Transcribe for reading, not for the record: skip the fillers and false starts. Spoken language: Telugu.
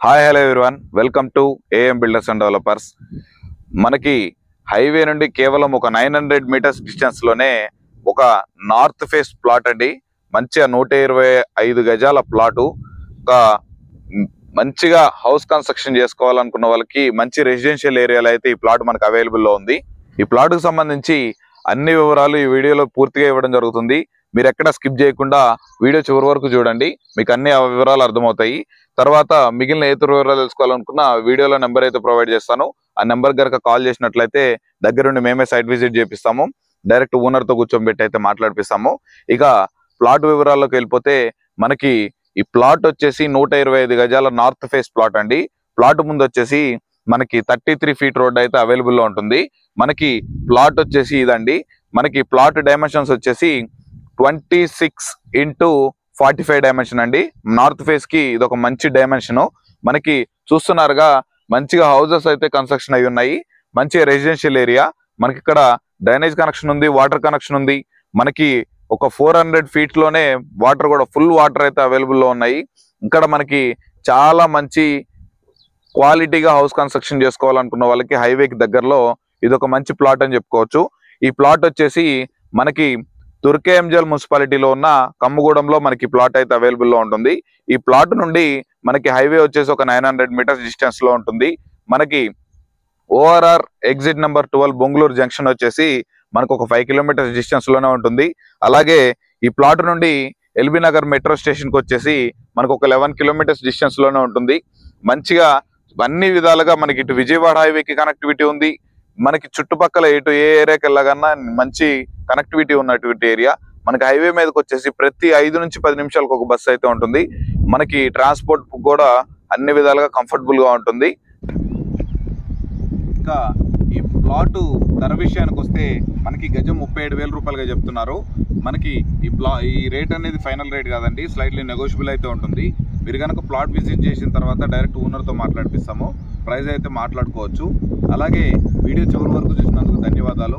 Hi hello everyone, welcome to AM builders and developers. మనకి హైవే నుండి కేవలం ఒక 900 మీటర్స్ డిస్టెన్స్ లోనే ఒక నార్త్ ఫేస్ ప్లాట్ అండి. మంచిగా 125 గజాల ప్లాటు. ఒక మంచిగా హౌస్ కన్స్ట్రక్షన్ చేసుకోవాలనుకున్న వాళ్ళకి మంచి రెసిడెన్షియల్ ఏరియాలో అయితే ఈ ప్లాట్ మనకు అవైలబుల్లో ఉంది. ఈ ప్లాట్కు సంబంధించి అన్ని వివరాలు ఈ వీడియోలో పూర్తిగా ఇవ్వడం జరుగుతుంది. మీరు ఎక్కడ స్కిప్ చేయకుండా వీడియో చివరి వరకు చూడండి, మీకు అన్ని వివరాలు అర్థమవుతాయి. తర్వాత మిగిలిన ఏ వివరాలు తెలుసుకోవాలనుకున్న వీడియోలో నెంబర్ అయితే ప్రొవైడ్ చేస్తాను. ఆ నెంబర్ కనుక కాల్ చేసినట్లయితే దగ్గరుండి మేమే సైట్ విజిట్ చేపిస్తాము. డైరెక్ట్ ఓనర్తో కూర్చోబెట్టి అయితే మాట్లాడిపిస్తాము. ఇక ప్లాట్ వివరాల్లోకి వెళ్ళిపోతే మనకి ఈ ప్లాట్ వచ్చేసి 125 గజాల నార్త్ ఫేస్ ప్లాట్ అండి. ప్లాట్ ముందు వచ్చేసి మనకి 33 ఫీట్ రోడ్ అయితే అవైలబుల్లో ఉంటుంది. మనకి ప్లాట్ వచ్చేసి ఇదండి. మనకి ప్లాట్ డైమెన్షన్స్ వచ్చేసి 26x45 డైమెన్షన్ అండి. నార్త్ ఫేస్ కి ఇది ఒక మంచి డైమెన్షన్. మనకి చూస్తున్నారుగా మంచిగా హౌసెస్ అయితే కన్స్ట్రక్షన్ అయి ఉన్నాయి. మంచి రెసిడెన్షియల్ ఏరియా. మనకి ఇక్కడ డ్రైనేజ్ కనెక్షన్ ఉంది, వాటర్ కనెక్షన్ ఉంది. మనకి ఒక 400 ఫీట్ లోనే వాటర్ కూడా ఫుల్ వాటర్ అయితే అవైలబుల్లో ఉన్నాయి. ఇక్కడ మనకి చాలా మంచి క్వాలిటీగా హౌస్ కన్స్ట్రక్షన్ చేసుకోవాలనుకున్న వాళ్ళకి హైవేకి దగ్గరలో ఇది ఒక మంచి ప్లాట్ అని చెప్పుకోవచ్చు. ఈ ప్లాట్ వచ్చేసి మనకి తుర్కేఎంజల్ మున్సిపాలిటీలో ఉన్న కమ్ముగూడెంలో మనకి ప్లాట్ అయితే అవైలబుల్లో ఉంటుంది. ఈ ప్లాట్ నుండి మనకి హైవే వచ్చేసి ఒక 900 మీటర్స్ డిస్టెన్స్ లో ఉంటుంది. మనకి ORR exit number 12 Bongulur junction వచ్చేసి మనకు ఒక 5 కిలోమీటర్స్ డిస్టెన్స్ లోనే ఉంటుంది. అలాగే ఈ ప్లాట్ నుండి ఎల్బీ నగర్ మెట్రో స్టేషన్ కి వచ్చేసి మనకు ఒక 11 కిలోమీటర్స్ డిస్టెన్స్ లోనే ఉంటుంది. మంచిగా అన్ని విధాలుగా మనకి ఇటు విజయవాడ హైవేకి కనెక్టివిటీ ఉంది. మనకి చుట్టుపక్కల ఇటు ఏ ఏరియాకి వెళ్ళగానే మంచి కనెక్టివిటీ ఉన్నటువంటి ఏరియా. మనకి హైవే మీదకి వచ్చేసి ప్రతి 5 నుంచి 10 నిమిషాలకు ఒక బస్సు అయితే ఉంటుంది. మనకి ట్రాన్స్పోర్ట్ కూడా అన్ని విధాలుగా కంఫర్టబుల్ గా ఉంటుంది. ఇంకా ఈ ప్లాటు ధర విషయానికి వస్తే మనకి గజం 37,000 రూపాయలుగా చెప్తున్నారు. మనకి ఈ రేట్ అనేది ఫైనల్ రేట్ కాదండి, స్లైట్లీ నెగోషియబుల్ అయితే ఉంటుంది. మీరు కనుక ప్లాట్ విజిట్ చేసిన తర్వాత డైరెక్ట్ ఓనర్తో మాట్లాడిపిస్తాము, ప్రైస్ అయితే మాట్లాడుకోవచ్చు. అలాగే వీడియో చివరి వరకు చూసినందుకు ధన్యవాదాలు.